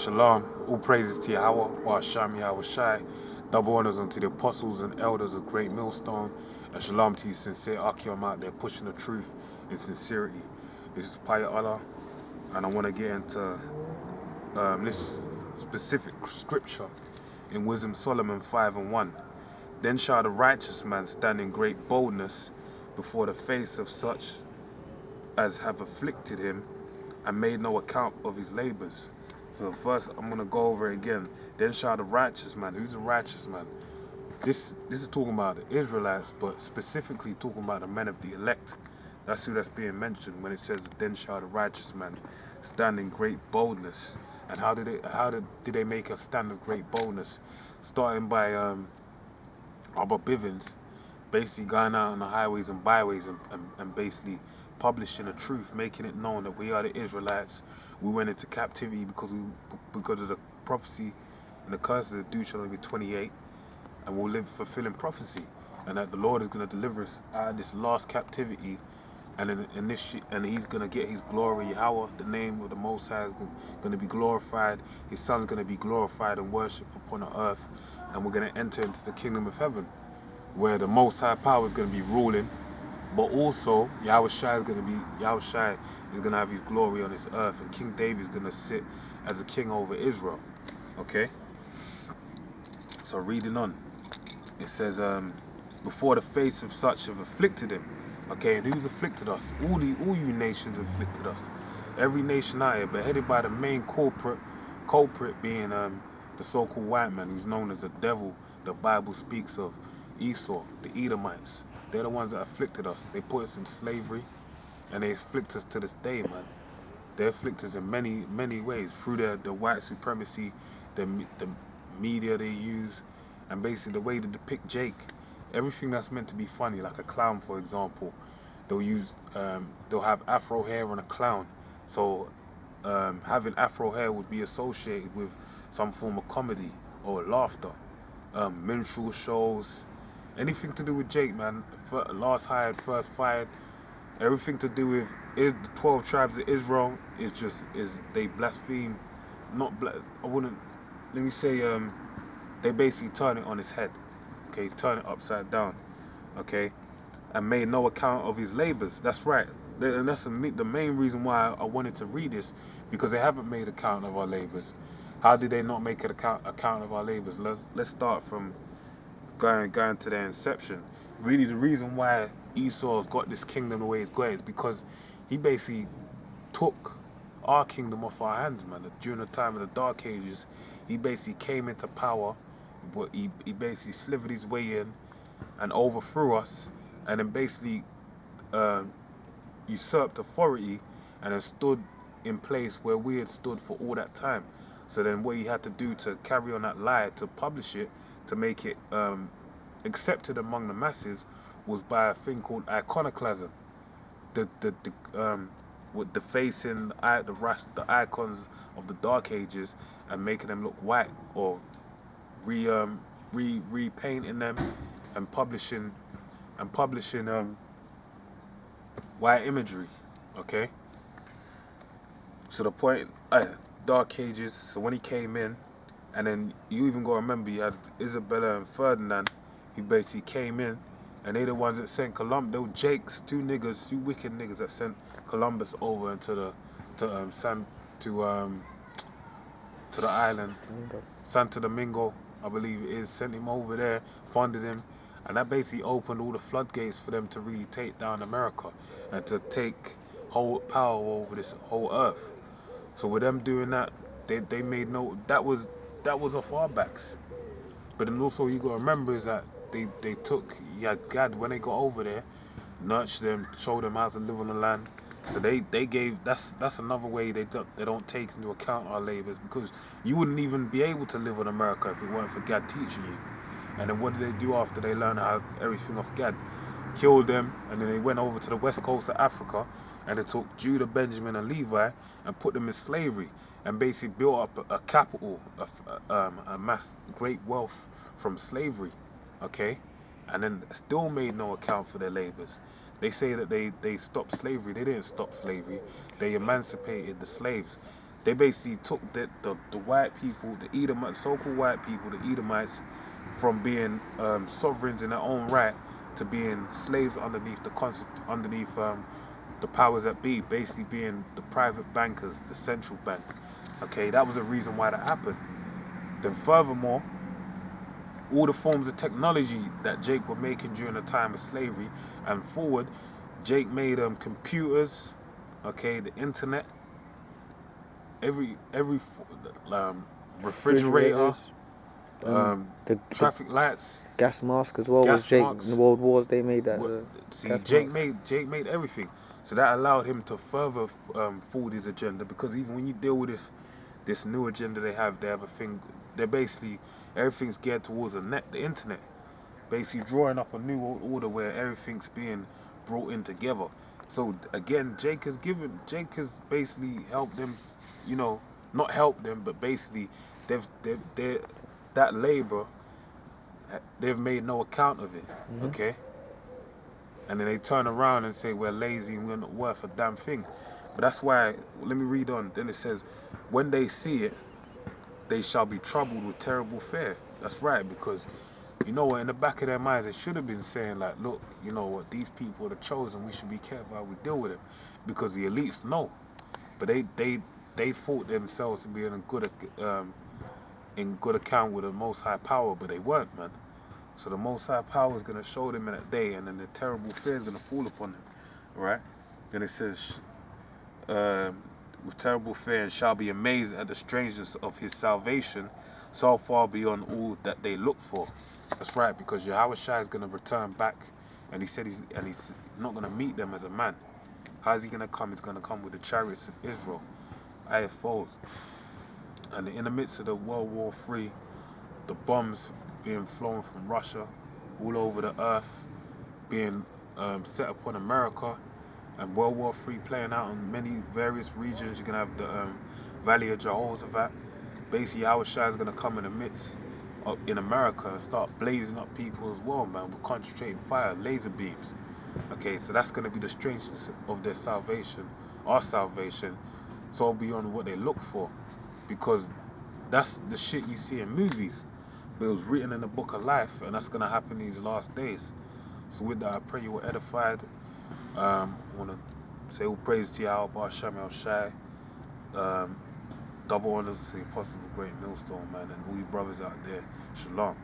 Shalom, all praises to Yahweh, Shami Yahweh Shai, double honors unto the apostles and elders of Great Millstone, and shalom to you sincere Akim out there pushing the truth in sincerity. This is Paya Allah, and I want to get into this specific scripture in Wisdom Solomon 5 and 1. Then shall the righteous man stand in great boldness before the face of such as have afflicted him and made no account of his labors. So first I'm gonna go over it again. Then shall the righteous man. Who's the righteous man? This is talking about the Israelites, but specifically talking about the men of the elect. That's who that's being mentioned when it says, "Then shall the righteous man stand in great boldness." And did they make a stand of great boldness? Starting by Robert Bivens, basically going out on the highways and byways and basically publishing the truth, making it known that we are the Israelites. We went into captivity because of the prophecy and the curses of Deuteronomy 28, and we'll live fulfilling prophecy, and that the Lord is going to deliver us out of this last captivity, and and He's going to get His glory. Yahweh, the name of the Most High, is going to be glorified. His Son's going to be glorified and worshipped upon the earth, and we're going to enter into the kingdom of heaven, where the Most High power is going to be ruling, but also Yahweh Shai is going to have his glory on this earth, and King David is going to sit as a king over Israel. Okay? So reading on, it says, before the face of such have afflicted him. Okay, and who's afflicted us? All you nations afflicted us. Every nation out here, but headed by the main culprit being the so-called white man, who's known as the devil. The Bible speaks of Esau, the Edomites. They're the ones that afflicted us. They put us in slavery, and they afflict us to this day, man. They afflict us in many, many ways through the white supremacy, the media they use, and basically the way to depict Jake. Everything that's meant to be funny, like a clown, for example, they'll have afro hair on a clown. So having afro hair would be associated with some form of comedy or laughter. Minstrel shows, anything to do with Jake, man. Last hired, first fired. Everything to do with the 12 tribes of Israel is they blaspheme. I wouldn't. Let me say, they basically turn it on its head. Okay, turn it upside down. Okay, and made no account of his labors. That's right. And that's the main reason why I wanted to read this, because they haven't made account of our labors. How did they not make an account of our labors? Let's start from going to their inception. Really, the reason why Esau's got this kingdom the way he's got it is because he basically took our kingdom off our hands, man. During the time of the Dark Ages, he basically came into power, but he basically slivered his way in and overthrew us, and then basically usurped authority and then stood in place where we had stood for all that time. So then what he had to do to carry on that lie, to publish it, to make it accepted among the masses, was by a thing called iconoclasm. With defacing the icons of the Dark Ages and making them look white, or repainting them and publishing white imagery. Okay. So the point, Dark Ages. So when he came in, and then you even got to remember, you had Isabella and Ferdinand. He basically came in, and they the ones that sent Columbus. They were Jakes, two wicked niggas that sent Columbus over into to the island, Santo Domingo, I believe it is. Sent him over there, funded him, and that basically opened all the floodgates for them to really take down America and to take whole power over this whole earth. So with them doing that, they made that was off our backs. But then also you gotta remember is that they took God when they got over there, nurtured them, showed them how to live on the land. So they gave that's another way they don't take into account our labors, because you wouldn't even be able to live in America if it weren't for God teaching you. And then what did they do after they learned how everything off God? Killed them, and then they went over to the west coast of Africa, and they took Judah, Benjamin, and Levi and put them in slavery, and basically built up a capital, amassed great wealth from slavery. Okay, and then still made no account for their labors. They say that they stopped slavery. They didn't stop slavery. They emancipated the slaves. they basically took the white people, the Edomites, so-called white people, the Edomites, from being sovereigns in their own right to being slaves underneath underneath the powers that be, basically being the private bankers, the central bank. Okay, that was a reason why that happened. Then furthermore, all the forms of technology that Jake were making during the time of slavery and forward, Jake made computers, okay, the internet, every refrigerator, Refrigerators, the traffic lights, gas mask as well with gas Jake in the marks. World Wars. They made that See, gas mask. Jake made everything, so that allowed him to further forward his agenda. Because even when you deal with this new agenda they have a thing. They're basically everything's geared towards the internet, basically drawing up a new world order where everything's being brought in together. So again, Jake has basically helped them, not helped them, but basically they that labor, they've made no account of it. Hmm. Okay. And then they turn around and say we're lazy and we're not worth a damn thing. But that's why, let me read on. Then it says, when they see it, they shall be troubled with terrible fear. That's right, because you know what, in the back of their minds, they should have been saying, like, look, you know what, these people are the chosen, we should be careful how we deal with them. Because the elites know. But they thought themselves to be in good account with the Most High Power, but they weren't, man. So the Most High Power is going to show them in that day, and then the terrible fear is going to fall upon them, right? Then it says, with terrible fear, and shall be amazed at the strangeness of his salvation, so far beyond all that they look for. That's right, because Yahweh Shai is going to return back, and he said he's not going to meet them as a man. How is he going to come? He's going to come with the chariots of Israel, IFOs. And in the midst of the World War III, the bombs being flown from Russia all over the earth, being set upon America, and World War III playing out in many various regions. You're going to have the Valley of Jehoshaphat. Basically, our Shai is going to come in the midst in America and start blazing up people as well, man, with concentrated fire, laser beams. Okay, so that's going to be the strangeness of their salvation, our salvation, so beyond what they look for. Because that's the shit you see in movies. But it was written in the book of life, and that's going to happen these last days. So with that, I pray you were edified. I want to say all praise to Yahweh, Hashem El Shai. Double honors to the apostles of Great Millstone, man, and all you brothers out there. Shalom.